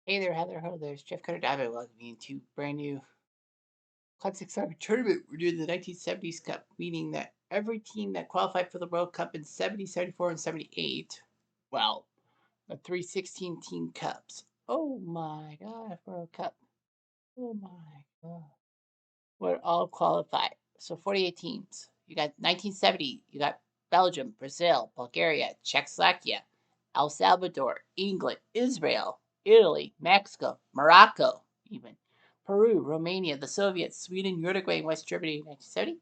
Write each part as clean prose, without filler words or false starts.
Hey there, Heather. Hello, there's Jeff Cutter Diamond. Welcome you to brand new Classic Soccer tournament. We're doing the 1970s Cup, meaning that every team that qualified for the World Cup in 70, 74, and 78, well, the 3 team cups. Oh my God, World Cup. Oh my God. Would all qualify. So 48 teams. You got 1970, you got Belgium, Brazil, Bulgaria, Czechoslovakia, El Salvador, England, Israel, Italy, Mexico, Morocco, even Peru, Romania, the Soviets, Sweden, Uruguay, and West Germany in 1970.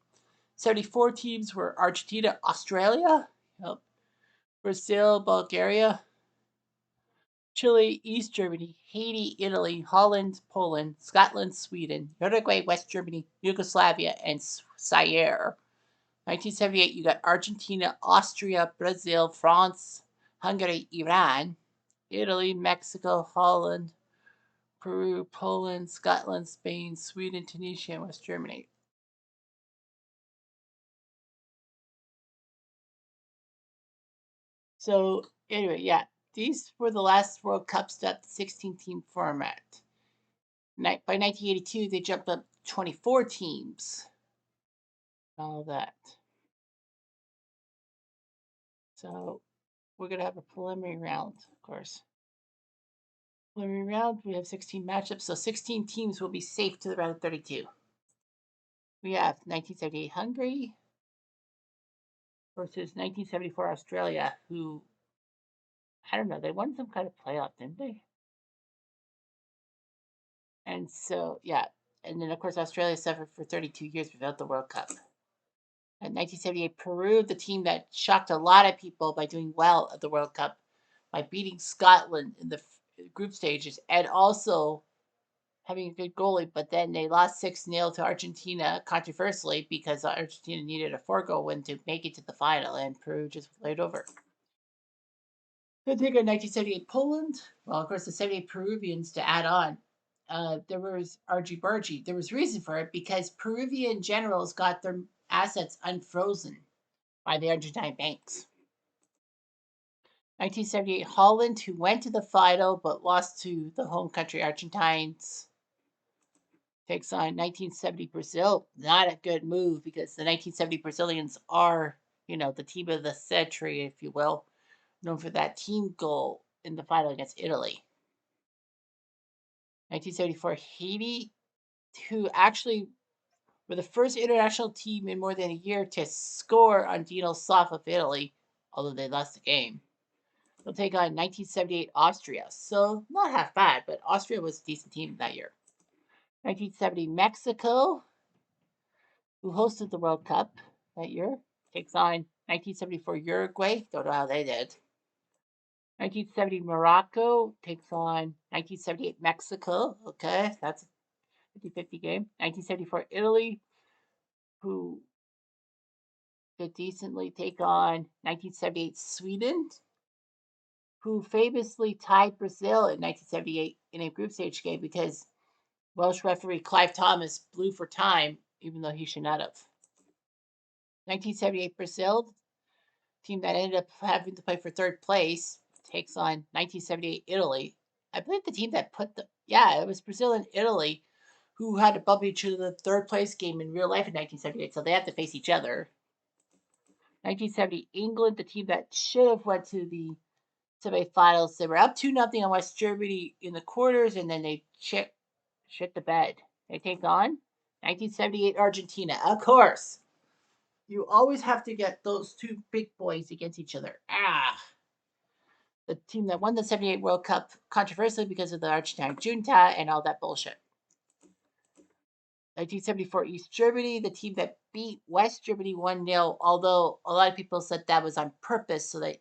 74 teams were Argentina, Australia, yep, Brazil, Bulgaria, Chile, East Germany, Haiti, Italy, Holland, Poland, Scotland, Sweden, Uruguay, West Germany, Yugoslavia, and Zaire. 1978, you got Argentina, Austria, Brazil, France, Hungary, Iran, Italy, Mexico, Holland, Peru, Poland, Scotland, Spain, Sweden, Tunisia, and West Germany. So, anyway, yeah, these were the last World Cups at the 16 team format. By 1982, they jumped up 24 teams. All that. So we're going to have a preliminary round, of course. Preliminary round, we have 16 matchups, so 16 teams will be safe to the round of 32. We have 1978 Hungary versus 1974 Australia, who, I don't know, they won some kind of playoff, didn't they? And so, yeah. And then, of course, Australia suffered for 32 years without the World Cup. In 1978, Peru, the team that shocked a lot of people by doing well at the World Cup, by beating Scotland in the group stages and also having a good goalie, but then they lost 6-0 to Argentina, controversially, because Argentina needed a 4-goal win to make it to the final, and Peru just laid over. Then take on 1978 Poland. Well, of course, the 78 Peruvians to add on. There was argy bargy. There was reason for it because Peruvian generals got their assets unfrozen by the Argentine banks. 1978 Holland, who went to the final but lost to the home country Argentines, takes on 1970 Brazil. Not a good move because the 1970 Brazilians are, the team of the century, if you will, known for that team goal in the final against Italy. 1974 Haiti, who actually were the first international team in more than a year to score on Dino Soft of Italy, although they lost the game. They'll take on 1978 Austria. So not half bad, but Austria was a decent team that year. 1970 Mexico, who hosted the World Cup that year, takes on 1974 Uruguay. Don't know how they did. 1970 Morocco takes on 1978 Mexico. Okay, that's a 50-50 game. 1974 Italy, who did decently, take on 1978 Sweden, who famously tied Brazil in 1978 in a group stage game because Welsh referee Clive Thomas blew for time, even though he should not have. 1978 Brazil, team that ended up having to play for third place, takes on 1978 Italy. I believe the team that it was Brazil and Italy who had to bump each other the third place game in real life in 1978, so they had to face each other. 1970 England, the team that should have went to the semifinals, they were up 2-0 on West Germany in the quarters, and then they shit the bed. They take on 1978 Argentina, of course. You always have to get those two big boys against each other. The team that won the 78 World Cup controversially because of the Argentine junta and all that bullshit. 1974 East Germany, the team that beat West Germany 1-0, although a lot of people said that was on purpose so that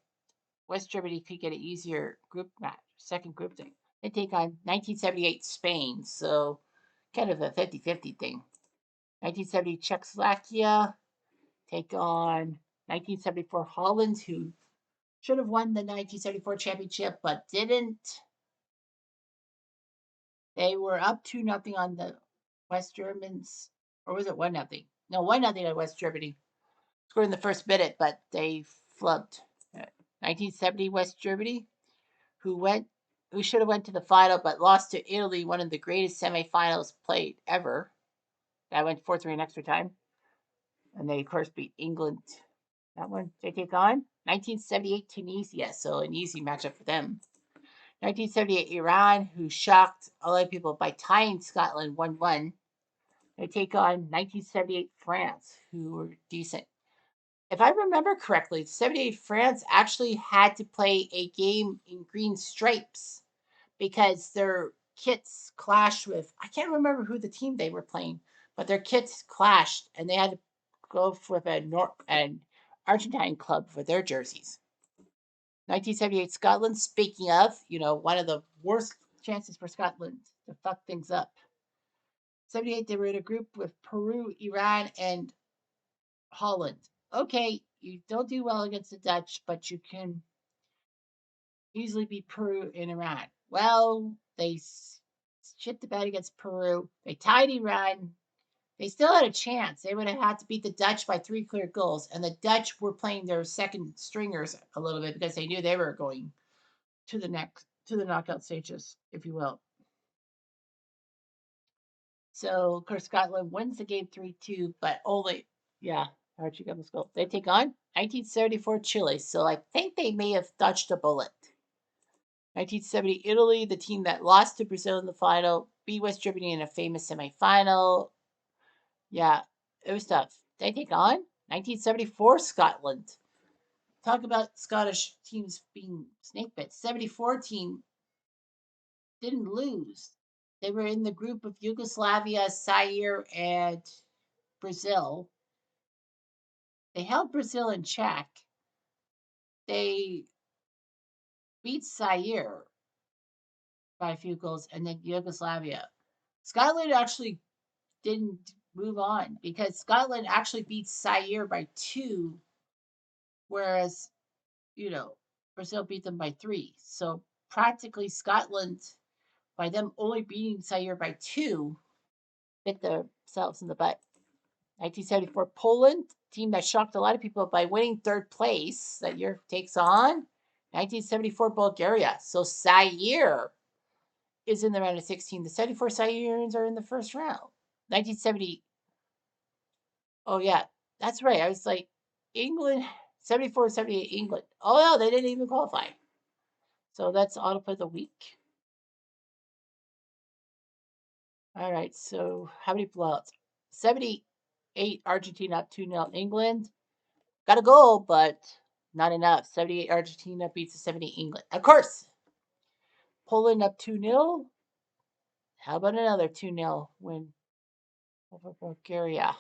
West Germany could get an easier group match, second group thing. They take on 1978 Spain, so kind of a 50-50 thing. 1970 Czechoslovakia take on 1974 Holland, who should have won the 1974 championship but didn't. They were up 2-0 on the West Germans, or was it 1-0? No, 1-0 on West Germany. Scored in the first minute, but they flubbed. 1970 West Germany, who who should have went to the final but lost to Italy, one of the greatest semifinals played ever. That went 4-3 in extra time. And they, of course, beat England. That one they take on. 1978 Tunisia, so an easy matchup for them. 1978 Iran, who shocked a lot of people by tying Scotland 1-1. They take on 1978 France, who were decent. If I remember correctly, 78 France actually had to play a game in green stripes because their kits clashed with, I can't remember who the team they were playing, but their kits clashed and they had to go with an Argentine club for their jerseys. 1978 Scotland, speaking of, one of the worst chances for Scotland to fuck things up. 78, they were in a group with Peru, Iran, and Holland. Okay, you don't do well against the Dutch, but you can easily beat Peru and Iran. Well, they shit the bed against Peru. They tied Iran. They still had a chance. They would have had to beat the Dutch by 3 clear goals, and the Dutch were playing their second stringers a little bit because they knew they were going to the knockout stages, if you will. So, of course, Scotland wins the game 3-2, but only, Archie got this goal. They take on 1974 Chile, so I think they may have dodged a bullet. 1970 Italy, the team that lost to Brazil in the final, beat West Germany in a famous semifinal. Yeah, it was tough. They take on 1974 Scotland. Talk about Scottish teams being snake bit. 74 team didn't lose. They were in the group of Yugoslavia, Zaire, and Brazil. They held Brazil in check. They beat Zaire by a few goals, and then Yugoslavia. Scotland actually didn't move on because Scotland actually beat Zaire by 2, whereas, Brazil beat them by 3. So practically Scotland, by them only beating Zaire by 2, bit themselves in the butt. 1974 Poland, team that shocked a lot of people by winning 3rd place that year, takes on 1974 Bulgaria. So Zaire is in the round of 16. The 74 Zaireans are in the first round. 1970. Oh, yeah, that's right. I was like, England, 74, 78, England. Oh, no, they didn't even qualify. So that's autoplay of the week. All right, so how many blowouts? 78 Argentina up 2-0 England. Got a goal, but not enough. 78 Argentina beats the 70 England. Of course, Poland up 2-0. How about another 2-0 win over Bulgaria?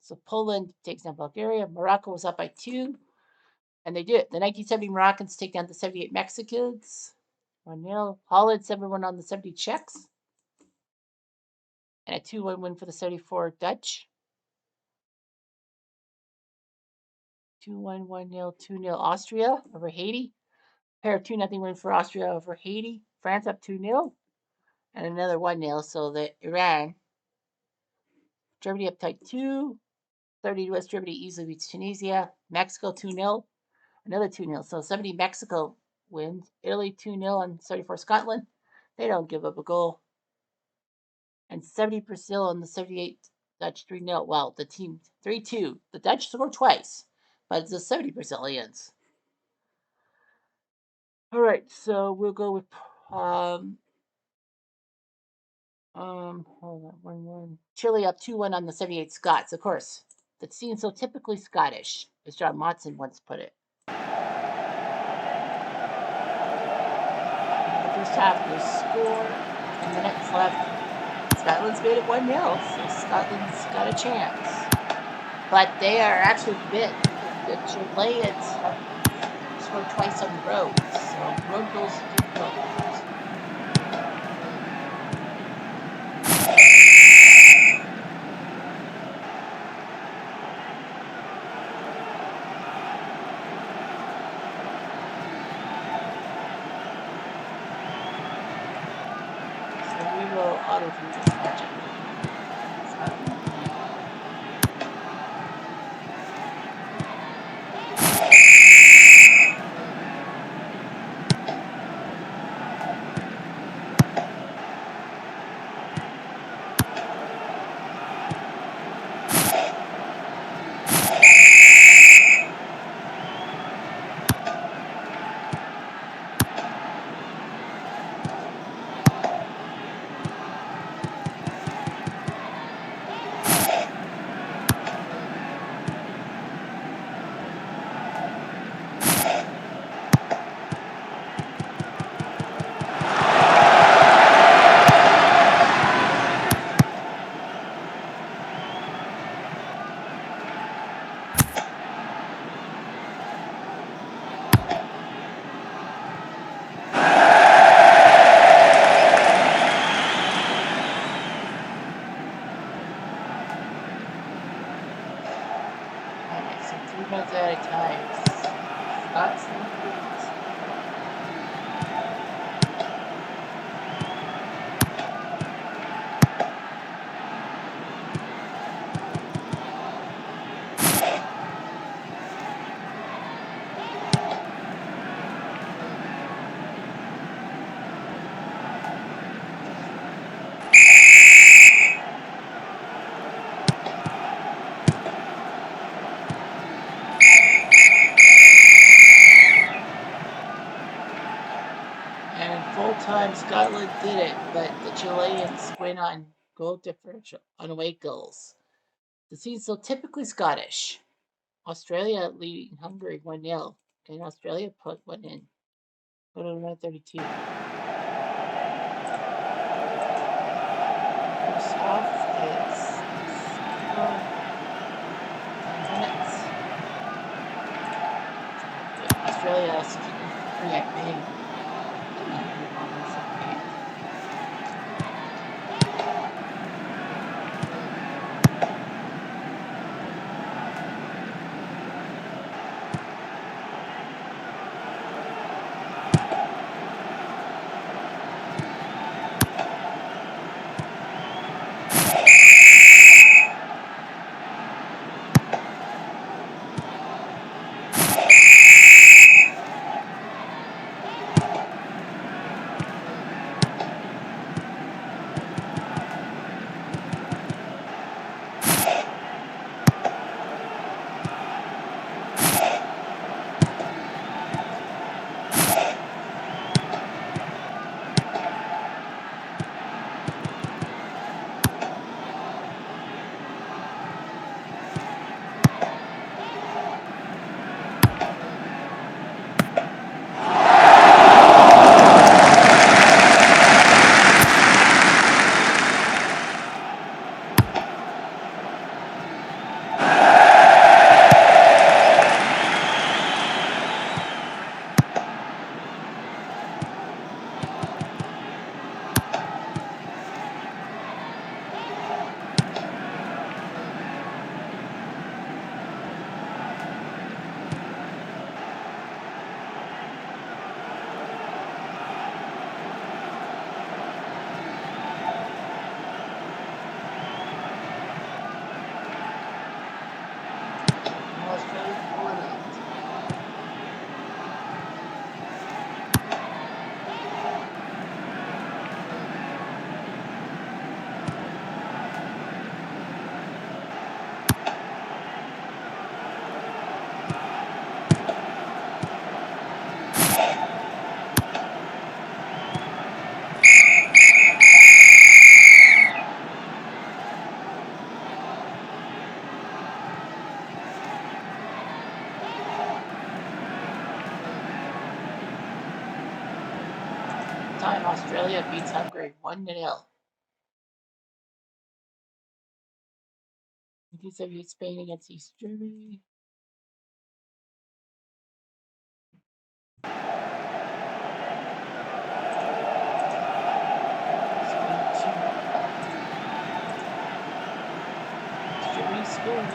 So Poland takes down Bulgaria. Morocco was up by 2. And they did. The 1970 Moroccans take down the 78 Mexicans. 1-0. Holland 7-1 on the 70 Czechs. And a 2-1 win for the 74 Dutch. 2-1, 1-0, 2-0 Austria over Haiti. Pair of 2-0 win for Austria over Haiti. France up 2-0. And another 1-0. So the Iran. Germany up tight 2. 30 West Germany easily beats Tunisia. Mexico 2-0. Another 2-0. So 70 Mexico wins. Italy 2-0 on 74 Scotland. They don't give up a goal. And 70 Brazil on the 78 Dutch 3-0. Well, the team 3-2. The Dutch scored twice, but it's the 70 Brazilians. All right, so we'll go with hold on, 1-1. Chile up 2-1 on the 78 Scots, of course. That seems so typically Scottish, as John Watson once put it. The first half, they score, 10 minutes left. Scotland's made it 1-0, so Scotland's got a chance. But they are actually bit. The Chileans have scored twice on the road, so road goals are difficult. So we will auto through this matchup. And full time, Scotland did it, but the Chileans win on goal differential on away goals. The scene's still typically Scottish. Australia leading Hungary 1-0, and Australia put one in. Go to 132. First half is 10 minutes. Australia is keeping Hungary at bay. Come on, Hungary ball in the second half. Australia pulling out. Time Australia beats Hungary 1-0. 1978 Spain against East Germany. Germany scored.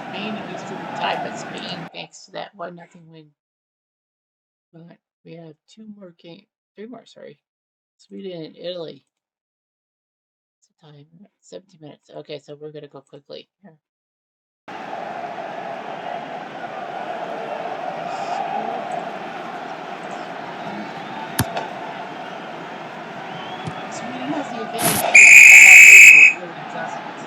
Spain and Eastern tied, but Spain, thanks to that 1-0 win. But we have three more, sorry. Sweden and Italy. What's the time? 17 minutes. Okay, so we're going to go quickly here. Sweden has the advantage. Early adjustments.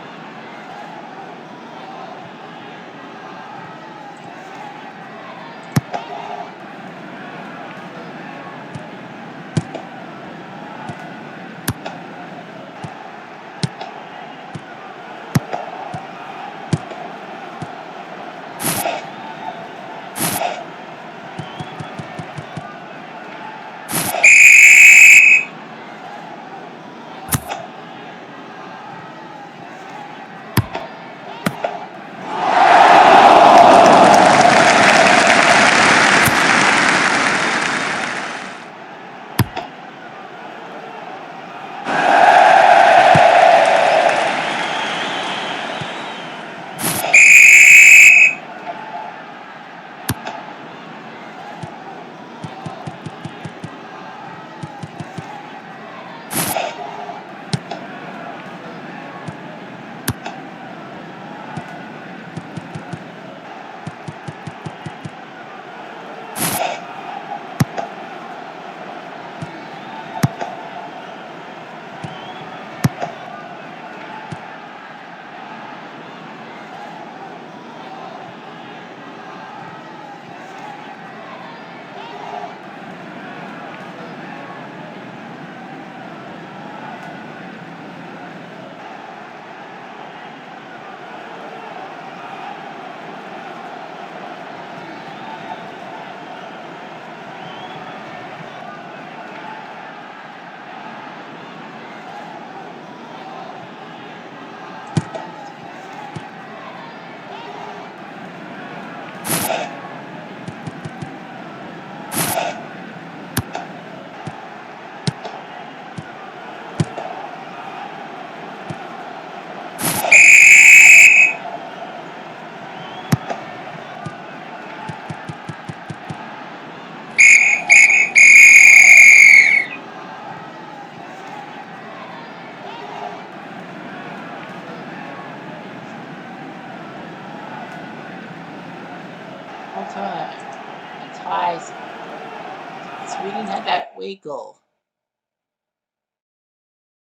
All time. The ties. Sweden had that away goal.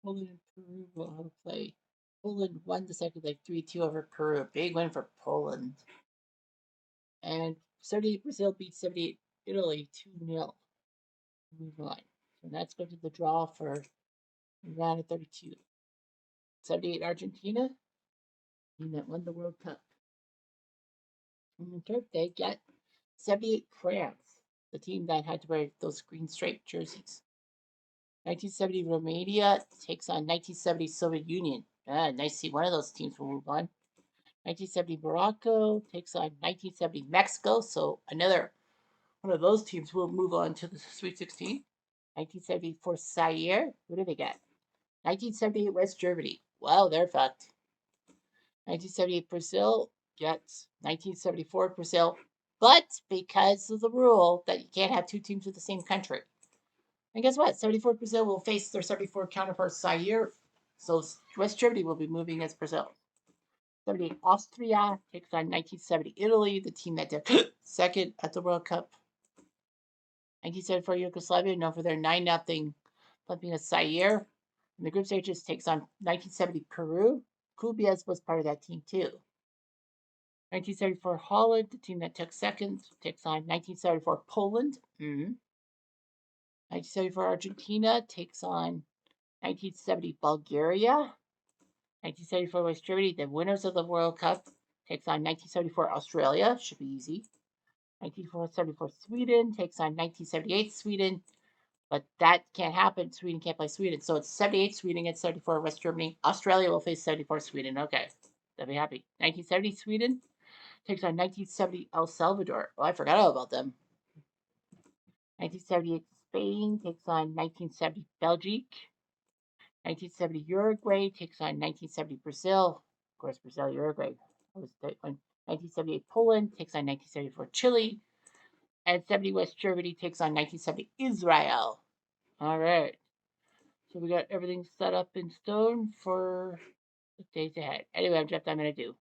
Poland and Peru will have a play. Poland won the second leg 3-2 over Peru. Big win for Poland. And 78 Brazil beat 78 Italy 2-0. Move on. So let's go to the draw for round of 32. 78 Argentina, team that won the World Cup. And the third they get 78 France, the team that had to wear those green striped jerseys. 1970 Romania takes on 1970 Soviet Union. Nice to see one of those teams will move on. 1970 Morocco takes on 1970 Mexico, so another one of those teams will move on to the Sweet 16. 1974 Zaire, who do they get? 1978 West Germany. Well, they're fucked. 1978 Brazil gets 1974 Brazil, but because of the rule that you can't have two teams with the same country. And guess what? 74 Brazil will face their 74 counterpart Zaire. So West Germany will be moving against Brazil. 78 Austria takes on 1970 Italy, the team that did second at the World Cup. 1974 Yugoslavia, known for their 9-0 thumping of Zaire. In the group stages, takes on 1970 Peru. Kubias was part of that team too. 1974 Holland, the team that took second, takes on 1974 Poland. 1974 Argentina takes on 1970 Bulgaria. 1974 West Germany, the winners of the World Cup, takes on 1974 Australia. Should be easy. 1974 Sweden takes on 1978 Sweden. But that can't happen. Sweden can't play Sweden. So it's 78 Sweden against 74 West Germany. Australia will face 74 Sweden. Okay. They'll be happy. 1970 Sweden takes on 1970 El Salvador. Oh, I forgot all about them. 1978 Spain takes on 1970 Belgium. 1970 Uruguay takes on 1970 Brazil. Of course, Brazil, Uruguay. That was a great one. 1978 Poland takes on 1974 Chile. And 70 West Germany takes on 1970 Israel. All right. So we got everything set up in stone for the days ahead. Anyway, I'm Jeff. I'm going to do.